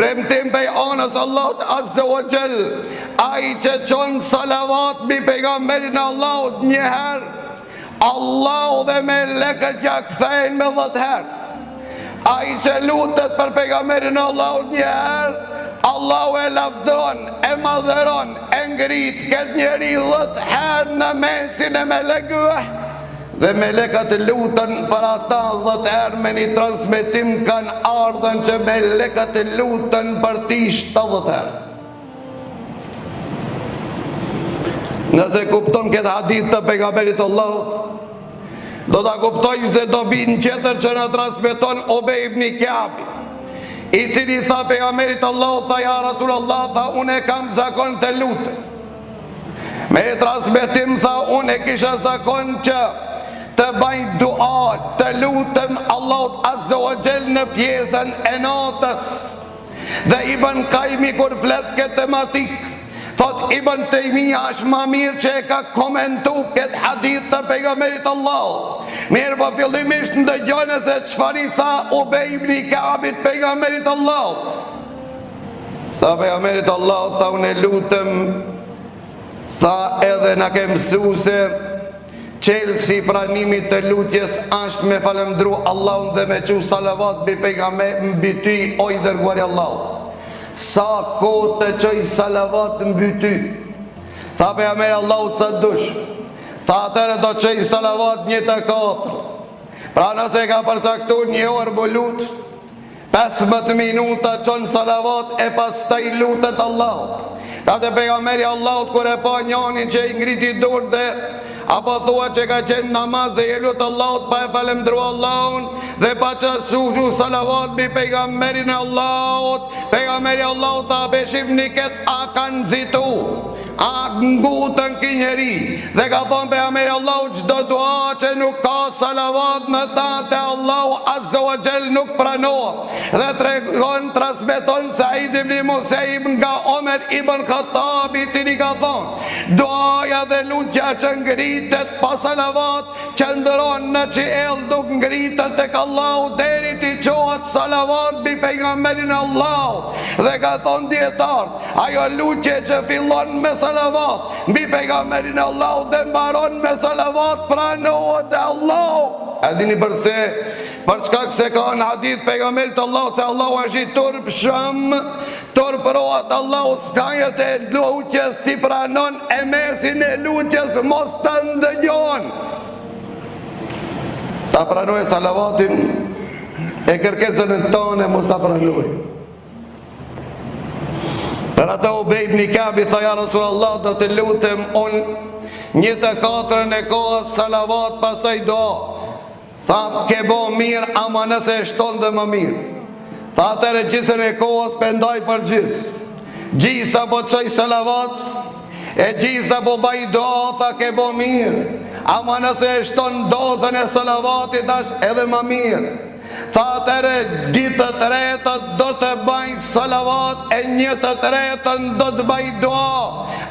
premtim pej anës Allahut Azza wa Jall, ai që çon salavat mbi pejgamberin e Allahut një herë, Allahu dhe melekët ja kthejnë me 10 herë. Ai që lutet për pejgamberin e Allahut një herë, Allahu e lavdron, e madhëron, e ngrit këtë njeri 10 herë në mesin e melekëve. Dhe melekët lutën për ata 10 herë, me një transmetim kanë ardhen që melekët lutën për ti 70 herë. Nëse kupton këtë hadith të pejgamberit Allahut, do ta kuptojsh dhe do bin tjetër që na transmeton Ubej ibn Ka'bi, i cili tha pejgamberit Allahut, tha ja Rasulullah, tha unë kam zakon të lutem. Me transmetim tha unë kisha zakon që të baj dua, të lutem Allahut Azza wa Jall në pjesën e natës. Dhe Ibn Qayyim kur flet këtë tematik, thot Ibn Taymija është më mirë që e ka komentu këtë hadith të pejgamberit Allahut. Mirë po fillimisht ndëgjone se çfarë tha Ubej ibn Ka'bit pejgamberit Allahut. Tha pejgamberit Allahut, tha unë lutem, tha edhe na ke mësuar se çelësi pranimit të lutjes është me falendru Allahun dhe me qu salavat mbi pejgamberin mbi ty o i dërguari Allahut. Sa kohë të qoj salavat mbi ty? Tha pejgamberi Allahut sa dush. Tha atëre do qoj salavat 1/4. Pra nëse ka përcaktuar 1 orë bu lut, 15 minuta qon salavat e pastaj lutet Allahut. Ka të pejgamberi Allahut kur e pa njënin që i ngriti dur dhe apo thua që ka qenë namaz dhe i lutë Allahut pa e falemndru Allahun dhe pa që shuhu salavat bi pejgamberin e Allahut, pejgamberi Allahut tha beshifni ket a kanë zitu, a ngutën ki njeri, dhe ka thonë pejgamberi Allahut çdo dua që nuk ka salavat me ta te Allahu Azza wa Jall nuk pranohet. Dhe tregon, transmeton Said ibn Musaib nga Omer ibn Khattab, i cili ka thonë duaja dhe lutja që ngritet pa salavat qëndron në qiell duk ngritet tek Allahu deri ti qohet salavat bi pejgamberin e Allahut. Dhe ka thonë dietar, ajo lutje që fillon me salavat mbi pejgamberin e Allahut dhe mbaron me salavat pranohet e Allahu. A dini përse? Për shkak se ka në hadith pejgamberit Allahut se Allahu është i turpshëm, turpërohet Allahu skajët e lutjes ti pranon e mesin e lutjes mos të ndëgjon. Ta pranoj salavatin e kërkesën e tonë mos ta pranoj. Për ata Ubej ibn Ka'bi tha ja Rasulullah do të lutem unë 1/4 e kohës salavat pastaj dua. Tha ke bo mirë ama nëse e shton dhe më mirë. Tha atëre gjysën e kohës pendoj për gjysë. Gjisa po qoj salavat e gjisa po baj doa, tha ke bo mirë ama nëse e shton dozën e salavatit është edhe më mirë. Tha atëre 2/3 do të baj salavat e 1/3 do të baj doa.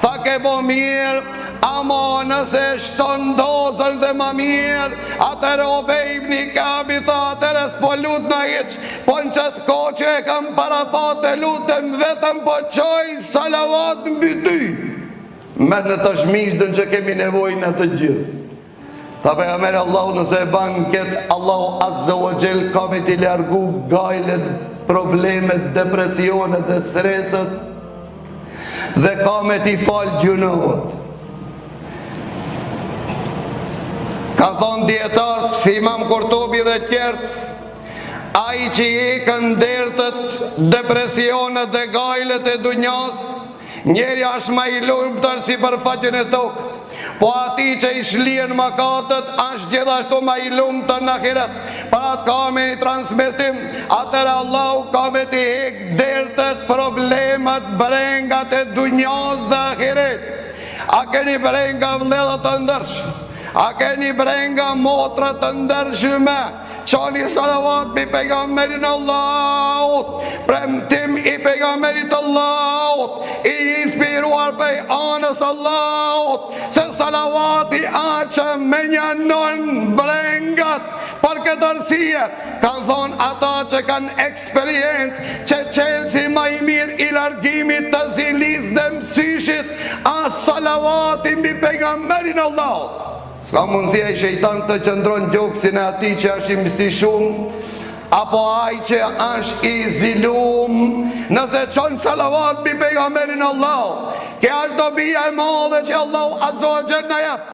Tha ke bo mirë ama nëse shton dozën dhe më mirë. Atëre Ubej ibn Ka'bi tha atëre s'po lut na hiç, po në qëtë kohë që e kam parapat e lutem vetëm po qoj salavat mbi ty. Merë në të shmishdën që kemi nevojnë në të gjithë. Tha pejgamberi Allahu nëse e ban këtë, Allahu Azza wa Jall ka me t'i largu gajlet, problemet, depresionet dhe streset dhe ka me t'i falë gjunohet. Ka thonë djetartë, si Imam Kurtubi dhe tjertë, ai që i këndertët, depresionet dhe gajlet e dunjas, njeri është ma i lumtur si për faqen e tokës, po ati që i shlien mëkatet është gjithashtu ma i lumtur në ahiret. Për atë ka me një transmetim, atëra Allahu ka me t'i hek dertet, problemet, brengat e dunjas dhe ahiret. A keni brenga vledhet të ndërshë? A keni brenga motrat të ndërshme? Qani salavat bi pejgamberin Allahut, premtim i pejgamberit Allahut, i inspiruar pej anës Allahut, se salavati aqë me njanon brengat. Për këtë arsye, kanë thonë ata që kanë eksperiencë, që qelësi ma salavatin mbi pejgamberin Allah, s'ka mundësia i shejtan të qëndron gjoksin e ati që është i mësi shumë, apo aj që është i zilum. Nëse qonë salavat mbi pejgamberin Allah, kjo është dobija e madhe që Allah azza wa jalla na jep.